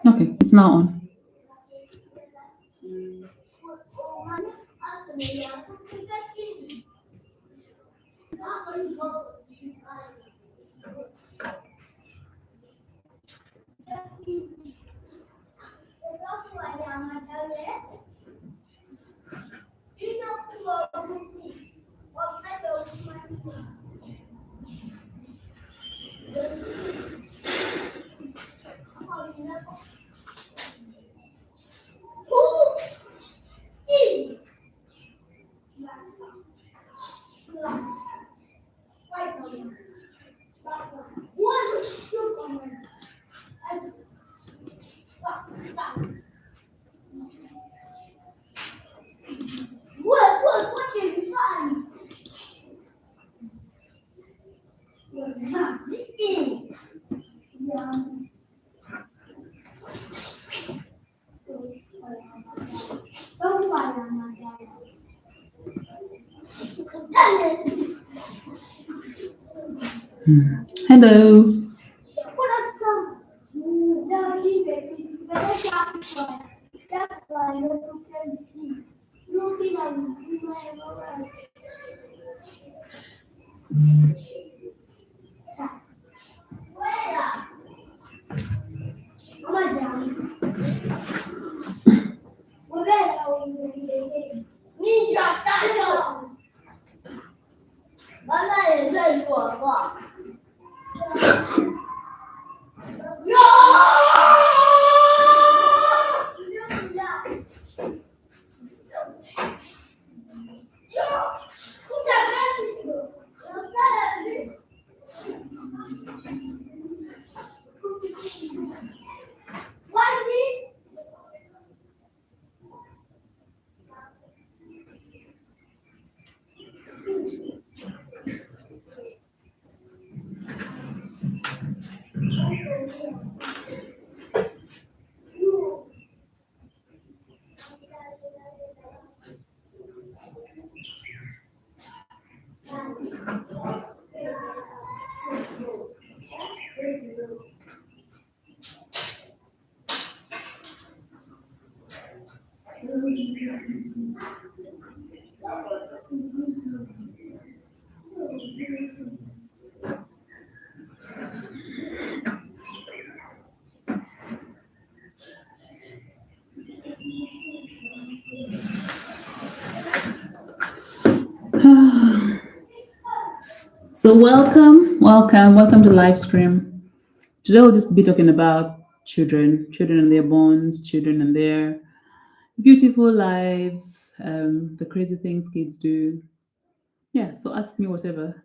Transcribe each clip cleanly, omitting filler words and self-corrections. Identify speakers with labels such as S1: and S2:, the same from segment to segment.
S1: Okay, it's now on. Hello. So welcome to live stream. Today we'll just be talking about children and their bonds, children and their beautiful lives, the crazy things kids do. Yeah, so ask me whatever.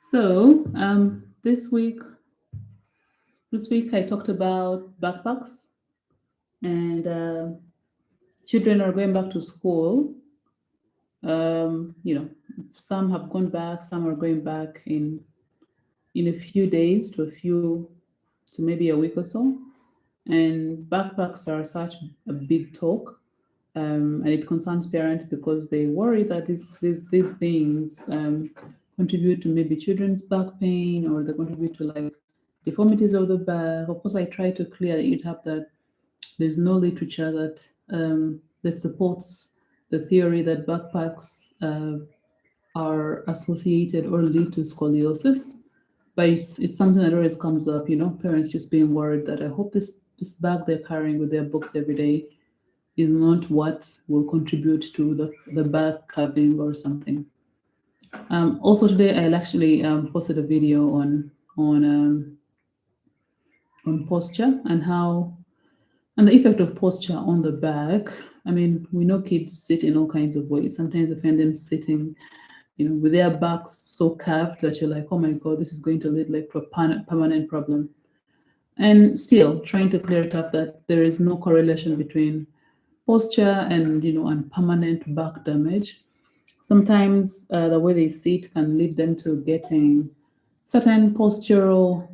S1: So this week I talked about backpacks and children are going back to school. You know, some have gone back, some are going back in a few days to maybe a week or so. And backpacks are such a big talk, and it concerns parents because they worry that these things contribute to maybe children's back pain, or they contribute to like deformities of the back. Of course, I try to clear it up that there's no literature that supports the theory that backpacks are associated or lead to scoliosis. But it's something that always comes up, parents just being worried that I hope this bag they're carrying with their books every day is not what will contribute to the back curving or something. Also today, I'll actually posted a video on posture and the effect of posture on the back. I mean, we know kids sit in all kinds of ways. Sometimes I find them sitting, with their backs so curved that you're like, oh my God, this is going to lead like to a permanent problem. And still trying to clear it up that there is no correlation between posture and permanent back damage. Sometimes the way they sit can lead them to getting certain postural,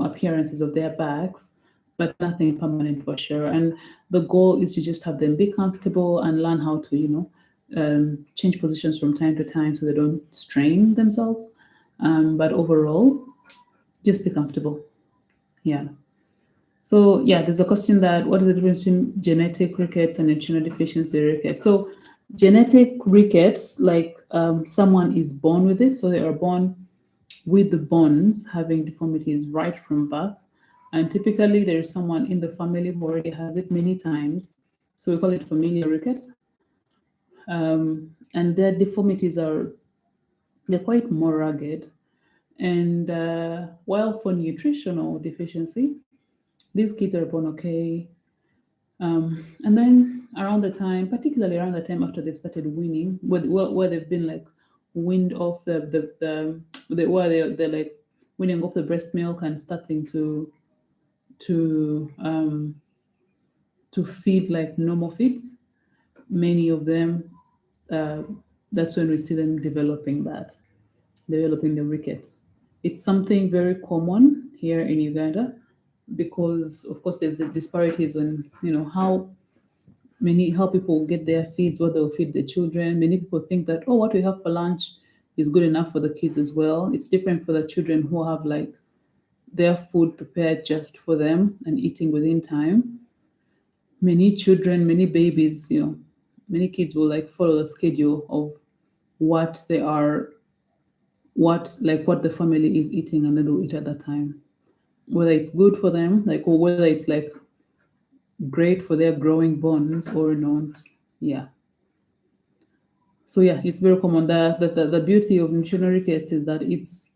S1: appearances of their backs, but nothing permanent for sure. And the goal is to just have them be comfortable and learn how to, change positions from time to time so they don't strain themselves. But overall, just be comfortable. Yeah. So yeah, there's a question that what is the difference between genetic rickets and immunodeficiency rickets? So genetic rickets, like someone is born with it, so they are born with the bones having deformities right from birth. And typically there is someone in the family who already has it many times. So we call it familial rickets. And their deformities they're quite more rugged. And while for nutritional deficiency, these kids are born okay. And then particularly around the time after they've started weaning, where they've been like weaned off where they're like weaning off the breast milk and starting to feed like normal feeds, many of them, that's when we see them developing the rickets. It's something very common here in Uganda because, of course, there's the disparities on how people get their feeds, what they'll feed the children. Many people think that what we have for lunch is good enough for the kids as well. It's different for the children who have like their food prepared just for them and eating within time. Many children, many babies, many kids will like follow the schedule of what the family is eating, and then they'll eat at that time, whether it's good for them, or whether it's like great for their growing bones or not. Yeah. So yeah, it's very common. The beauty of nutritional rickets is that it's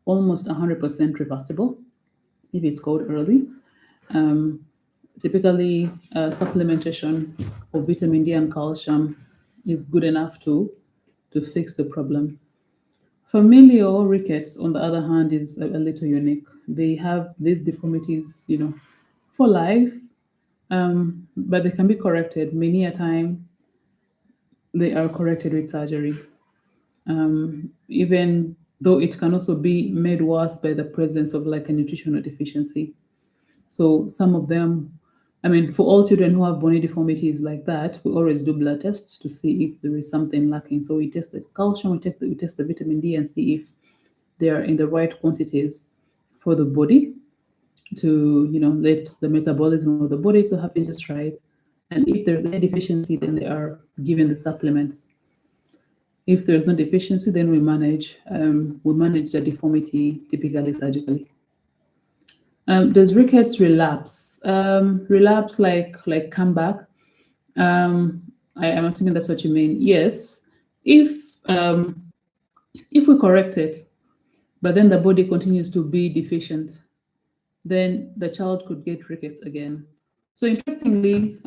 S1: almost 100% reversible if it's caught early. Typically, supplementation of vitamin D and calcium is good enough to fix the problem. Familial rickets, on the other hand, is a little unique. They have these deformities, for life, but they can be corrected. Many a time, they are corrected with surgery. Even though it can also be made worse by the presence of like a nutritional deficiency. So some of them, for all children who have bony deformities like that, we always do blood tests to see if there is something lacking. So we test the calcium, we test the vitamin D and see if they are in the right quantities for the body to, let the metabolism of the body to happen just right. And if there's any deficiency, then they are given the supplements. If there's no deficiency, then we manage the deformity typically surgically. Does rickets relapse? Relapse like come back? I'm assuming that's what you mean. Yes, if we correct it, but then the body continues to be deficient, then the child could get rickets again. So interestingly,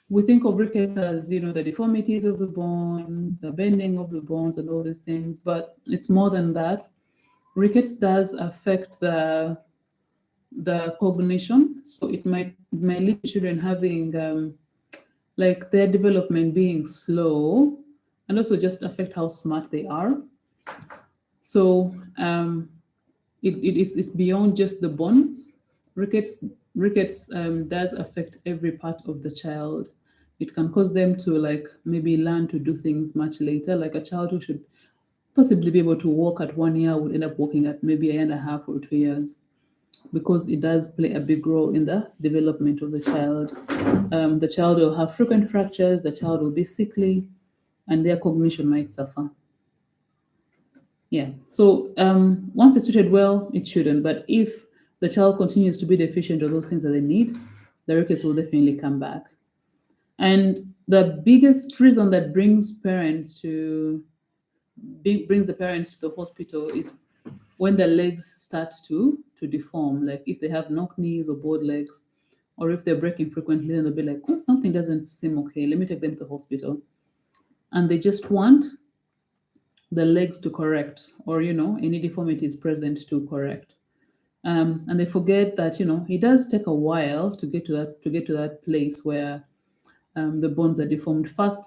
S1: we think of rickets as the deformities of the bones, the bending of the bones, and all these things, but it's more than that. Rickets does affect the cognition, so it might lead to children having their development being slow, and also just affect how smart they are. So it's beyond just the bones. Rickets does affect every part of the child. It can cause them to maybe learn to do things much later. Like a child who should possibly be able to walk at 1 year would end up walking at maybe 1.5 or 2 years, because it does play a big role in the development of the child. The child will have frequent fractures, the child will be sickly, and their cognition might suffer. Yeah, so once it's treated well, it shouldn't. But if the child continues to be deficient of those things that they need, the rickets will definitely come back. And the biggest reason that brings the parents to the hospital is when the legs start to deform. Like if they have knock knees or bowed legs, or if they're breaking frequently, then they'll be like, oh, something doesn't seem okay. Let me take them to the hospital. And they just want the legs to correct, or any deformities present to correct. And they forget that it does take a while to get to that place where the bones are deformed. First,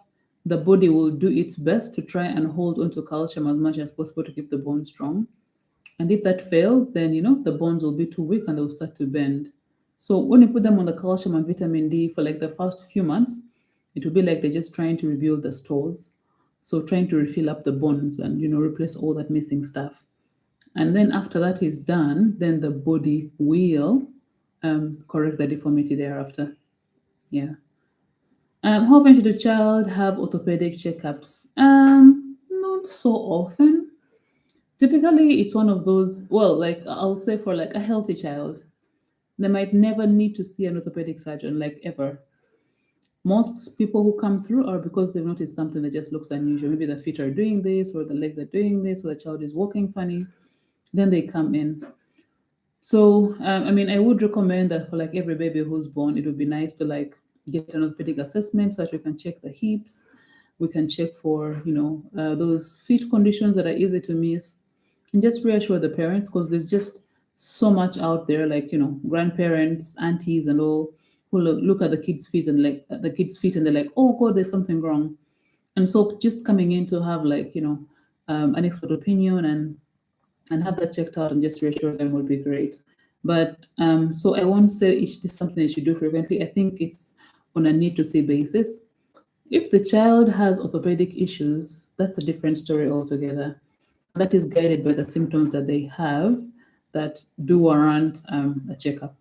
S1: the body will do its best to try and hold onto calcium as much as possible to keep the bone strong. And if that fails, then the bones will be too weak and they'll start to bend. So when you put them on the calcium and vitamin D for like the first few months, it will be like they're just trying to rebuild the stores. So trying to refill up the bones and replace all that missing stuff. And then after that is done, then the body will correct the deformity thereafter. Yeah. How often should a child have orthopedic checkups? Not so often. Typically, it's one of those, well, like I'll say for like a healthy child, they might never need to see an orthopedic surgeon, like ever. Most people who come through are because they've noticed something that just looks unusual. Maybe the feet are doing this, or the legs are doing this, or the child is walking funny. Then they come in. So, I mean, I would recommend that for like every baby who's born, it would be nice to like get an orthopedic assessment so that we can check the hips. We can check for, those feet conditions that are easy to miss, and just reassure the parents because there's just so much out there, like, grandparents, aunties, and all who look at the kids' feet and like they're like, oh God, there's something wrong. And so just coming in to have like, an expert opinion and have that checked out and just reassure them would be great. But so I won't say this is something you should do frequently. I think it's on a need to see basis. If the child has orthopedic issues, that's a different story altogether. That is guided by the symptoms that they have that do warrant a checkup.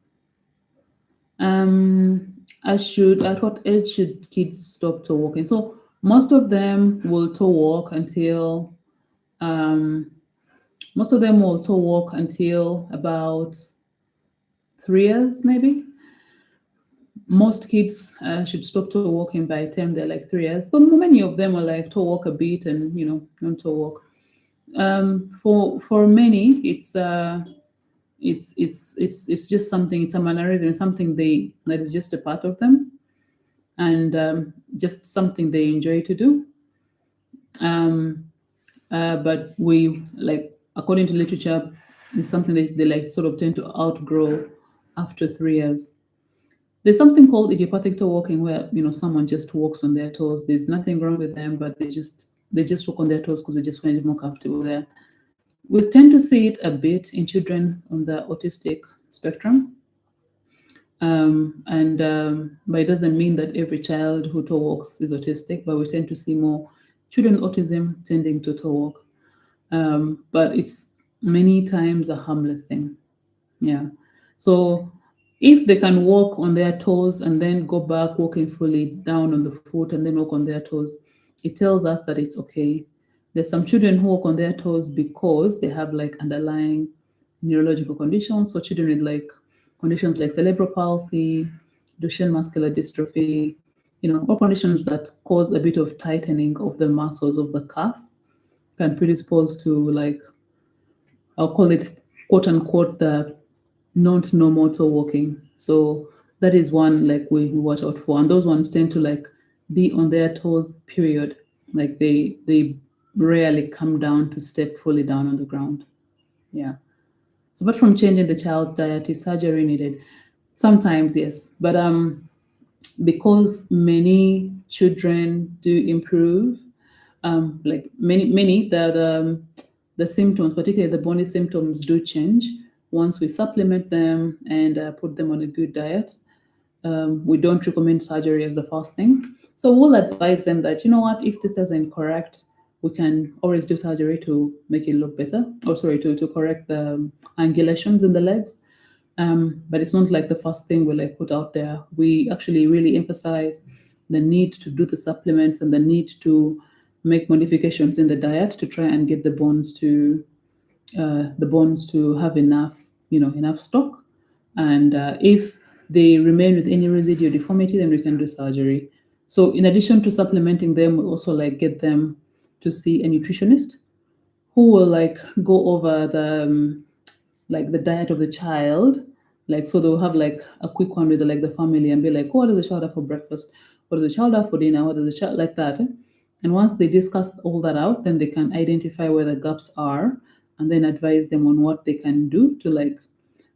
S1: At what age should kids stop toe walking? So most of them will toe walk until um, about 3 years, maybe. Most kids should stop toe walking by the time they're like 3 years. But many of them are like toe walk a bit and don't toe walk. For many, it's just something. It's a mannerism, something that is just a part of them, and just something they enjoy to do. But we like, according to literature, it's something that they like sort of tend to outgrow after 3 years. There's something called idiopathic toe walking where someone just walks on their toes. There's nothing wrong with them, but they just walk on their toes because they just find it more comfortable there. We tend to see it a bit in children on the autistic spectrum. But it doesn't mean that every child who toe walks is autistic, but we tend to see more children with autism tending to toe walk. But it's many times a harmless thing. Yeah. So if they can walk on their toes and then go back walking fully down on the foot and then walk on their toes, it tells us that it's okay. There's some children who walk on their toes because they have like underlying neurological conditions. So children with like conditions like cerebral palsy, Duchenne muscular dystrophy, or conditions that cause a bit of tightening of the muscles of the calf can predispose to like, I'll call it quote unquote the not normal toe walking. So that is one like we watch out for. And those ones tend to like be on their toes, period. Like they rarely come down to step fully down on the ground. Yeah. So apart from changing the child's diet, is surgery needed? Sometimes, yes. But because many children do improve, like many the symptoms, particularly the bony symptoms, do change once we supplement them and put them on a good diet. We don't recommend surgery as the first thing. So we'll advise them that, what, if this doesn't correct, we can always do surgery to make it look better, or sorry, to correct the angulations in the legs. But it's not like the first thing we like put out there. We actually really emphasize the need to do the supplements and the need to make modifications in the diet to try and get the bones to have enough stock. And if they remain with any residual deformity, then we can do surgery. So in addition to supplementing them, we also like get them to see a nutritionist who will like go over like the diet of the child. Like, so they'll have like a quick one with like the family and be like, oh, what does the child have for breakfast? What does the child have for dinner? What does the child like that? And once they discuss all that out, then they can identify where the gaps are and then advise them on what they can do to like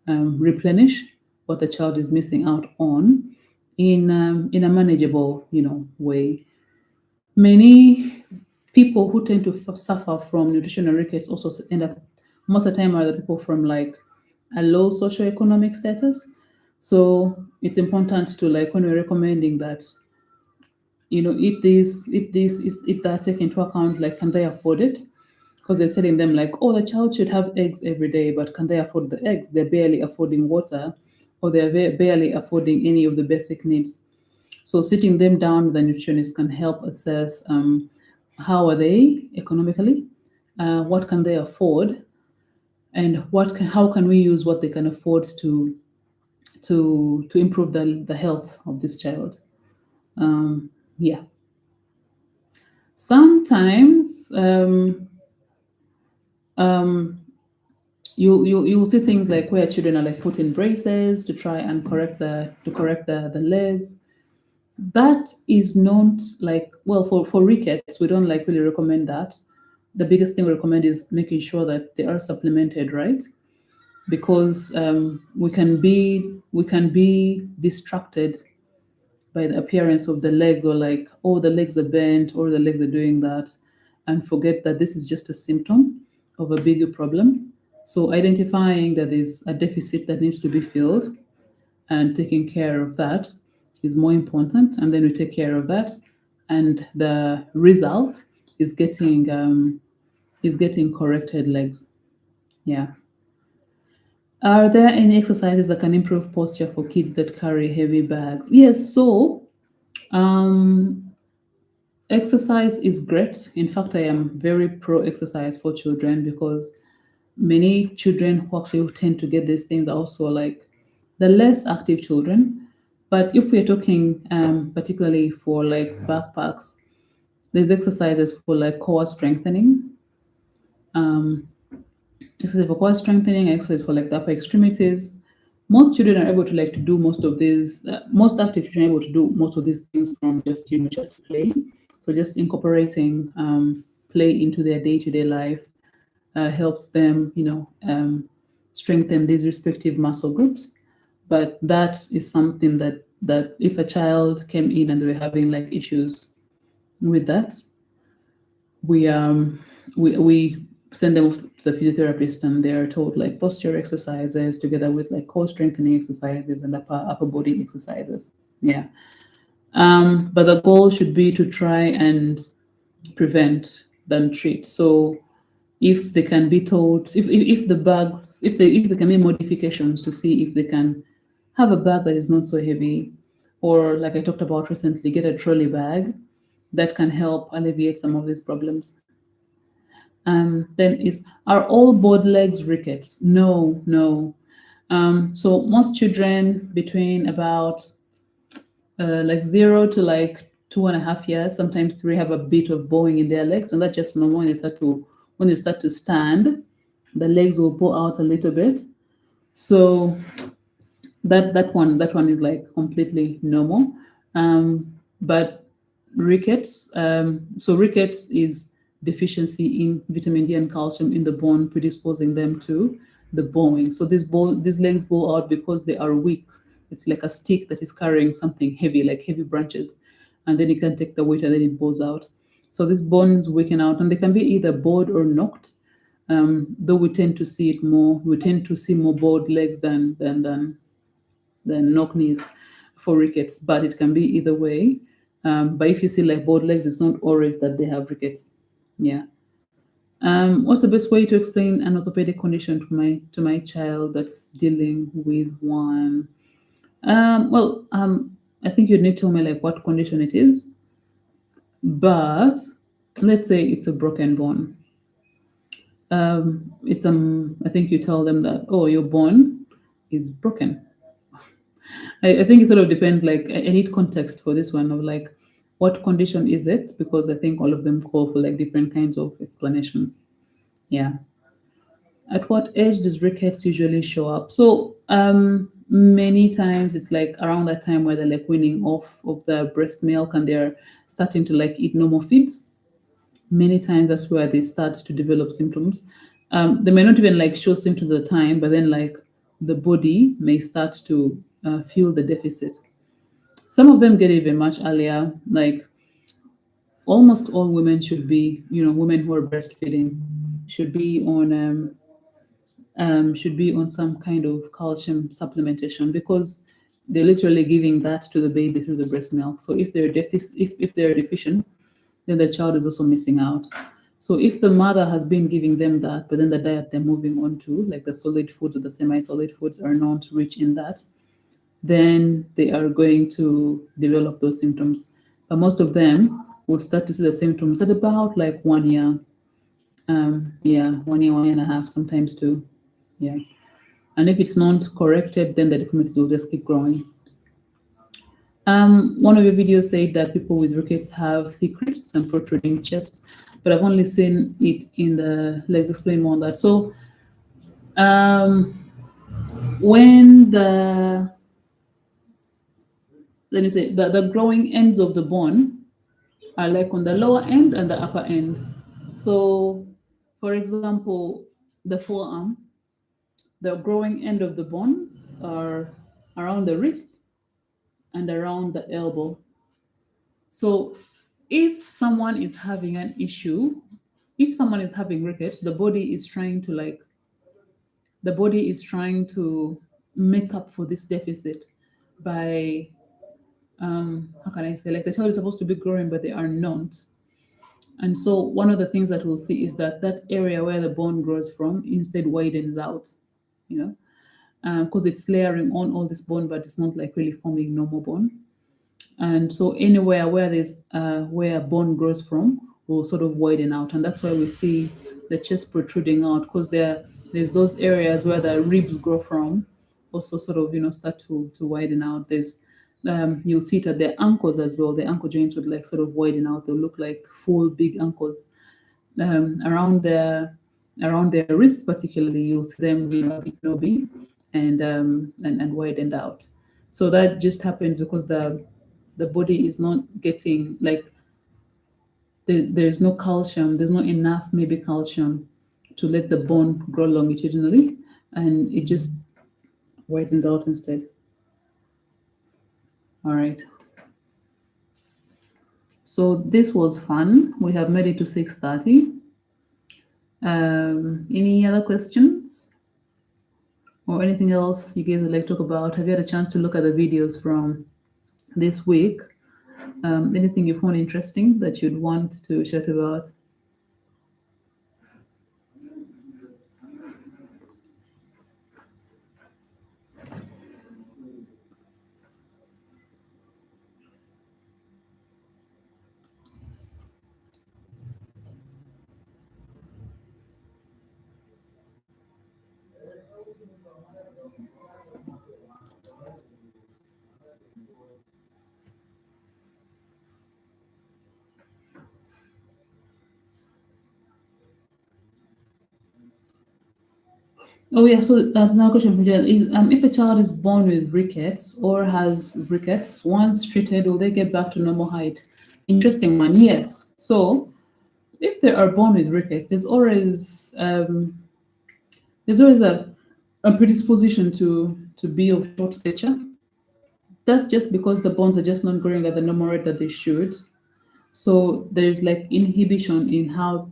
S1: replenish what the child is missing out on in a manageable, way. Many people who tend to suffer from nutritional rickets also end up most of the time are the people from like a low socioeconomic status. So it's important to like when we're recommending that, if that take into account, like can they afford it? Because they're telling them like, oh, the child should have eggs every day, but can they afford the eggs? They're barely affording water, or they're barely affording any of the basic needs. So sitting them down, the nutritionist can help assess how are they economically, what can they afford, and how can we use what they can afford to improve the health of this child. Yeah. Sometimes um, you'll see things like where children are like put in braces to try and correct the legs. That is not like, well, for rickets, we don't like really recommend that. The biggest thing we recommend is making sure that they are supplemented, right? Because we can be distracted by the appearance of the legs, or like, oh, the legs are bent or the legs are doing that, and forget that this is just a symptom of a bigger problem. So identifying that there's a deficit that needs to be filled and taking care of that is more important, and then we take care of that, and the result is getting corrected legs. Yeah. Are there any exercises that can improve posture for kids that carry heavy bags? Yes. So um, exercise is great. In fact, I am very pro exercise for children, because many children who actually tend to get these things are also like the less active children. But if we're talking particularly for like backpacks, there's exercises for like core strengthening, um, exercise for core strengthening, exercise for like the upper extremities. Most children are able to like to do most of these. Most active children are able to do most of these things from just play. So just incorporating play into their day-to-day life helps them, strengthen these respective muscle groups. But that is something that if a child came in and they were having like issues with that, we send them to the physiotherapist, and they're told like posture exercises together with like core strengthening exercises and upper body exercises. Yeah. But the goal should be to try and prevent than treat. So if they can be told, if the bags, if there can be modifications to see if they can have a bag that is not so heavy, or like I talked about recently, get a trolley bag that can help alleviate some of these problems. Then are all board legs rickets? No, no. So most children between about like 0 to like 2.5 years, sometimes 3, have a bit of bowing in their legs, and that's just normal. When they start to stand, the legs will bow out a little bit. So that one is like completely normal. But rickets, so rickets is deficiency in vitamin D and calcium in the bone, predisposing them to the bowing. So these legs bow out because they are weak. It's like a stick that is carrying something heavy, like heavy branches, and then you can take the weight and then it bows out. So these bones weaken out, and they can be either bowed or knocked. Though we tend to see it more, we tend to see more bowed legs than knock knees for rickets, but it can be either way. But if you see like bowed legs, it's not always that they have rickets. Yeah. What's the best way to explain an orthopedic condition to my child that's dealing with one? I think you'd need to tell me like what condition it is. But let's say it's a broken bone. I think you tell them that, oh, your bone is broken. I think it sort of depends. Like I need context for this one of like, what condition is it? Because I think all of them call for like different kinds of explanations. Yeah. At what age does rickets usually show up? So many times it's like around that time where they're like weaning off of the breast milk and they're starting to like eat normal feeds. Many times that's where they start to develop symptoms. They may not even like show symptoms at the time, but then like the body may start to feel the deficit. Some of them get even much earlier. Like almost all women should be, women who are breastfeeding should be on some kind of calcium supplementation because they're literally giving that to the baby through the breast milk. So if if they're deficient, then the child is also missing out. So if the mother has been giving them that, but then the diet they're moving on to, like the solid foods or the semi-solid foods, are not rich in that, then they are going to develop those symptoms. But most of them would start to see the symptoms at about like 1 year. Yeah, 1 year, 1.5 years, sometimes two. Yeah. And if it's not corrected, then the deformities will just keep growing. One of your videos said that people with rickets have thick wrists and protruding chests, but I've only seen it in the, let's explain more on that. So when let me say, the growing ends of the bone are like on the lower end and the upper end. So for example, the forearm, the growing end of the bones are around the wrist and around the elbow. So if someone is having an issue, if someone is having rickets, the body is trying to make up for this deficit by how can I say, like the child is supposed to be growing, but they are not. And so one of the things that we'll see is that that area where the bone grows from instead widens out, you know, because it's layering on all this bone, but it's not like really forming normal bone. And so anywhere where there's where bone grows from will sort of widen out, and that's why we see the chest protruding out, because there's those areas where the ribs grow from also sort of start to widen out. There's you'll see it at their ankles as well. The ankle joints would like sort of widen out. They'll look like full big ankles. Around their wrists particularly, you'll see them a bit knobby and widened out. So that just happens because the body is not getting like there's no calcium, there's not enough maybe calcium to let the bone grow longitudinally, and it just widens out instead. All right. So this was fun. We have made it to 6:30. Any other questions or anything else you guys would like to talk about? Have you had a chance to look at the videos from this week? Anything you found interesting that you'd want to chat about? Oh yeah, so that's another question from Jen. Is if a child is born with rickets or has rickets, once treated, will they get back to normal height? Interesting one. Yes. So if they are born with rickets, there's always a predisposition to be of short stature. That's just because the bones are just not growing at the normal rate that they should. So there's like inhibition in how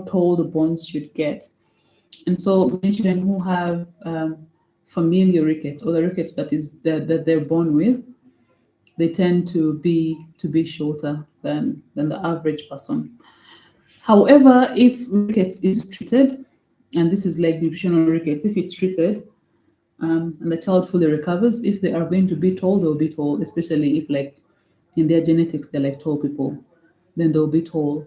S1: tall the bones should get. And so many children who have familial rickets or the rickets that they're born with, they tend to be shorter than the average person. However, if rickets is treated, and this is like nutritional rickets, if it's treated and the child fully recovers, if they are going to be tall, they'll be tall, especially if like in their genetics they're like tall people, then they'll be tall.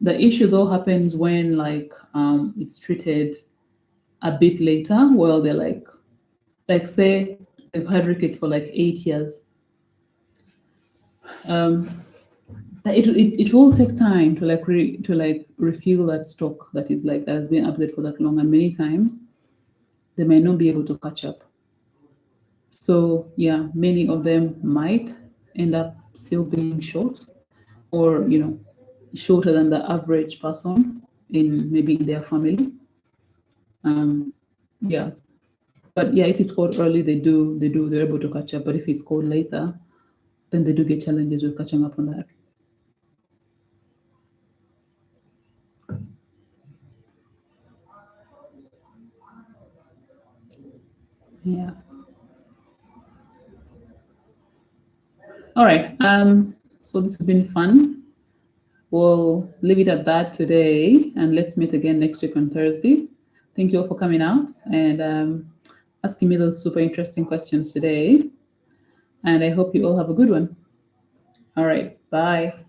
S1: The issue though happens when like it's treated a bit later. Well, they're like say they've had rickets for like 8 years. it will take time to refuel that stock that has been up there for that long, and many times they might not be able to catch up. So yeah, many of them might end up still being short, or shorter than the average person in their family. Yeah, but yeah, if it's called early, they're able to catch up. But if it's called later, then they do get challenges with catching up on that. Yeah. All right. So this has been fun. We'll leave it at that today, and let's meet again next week on Thursday. Thank you all for coming out and asking me those super interesting questions today. And I hope you all have a good one. All right. Bye.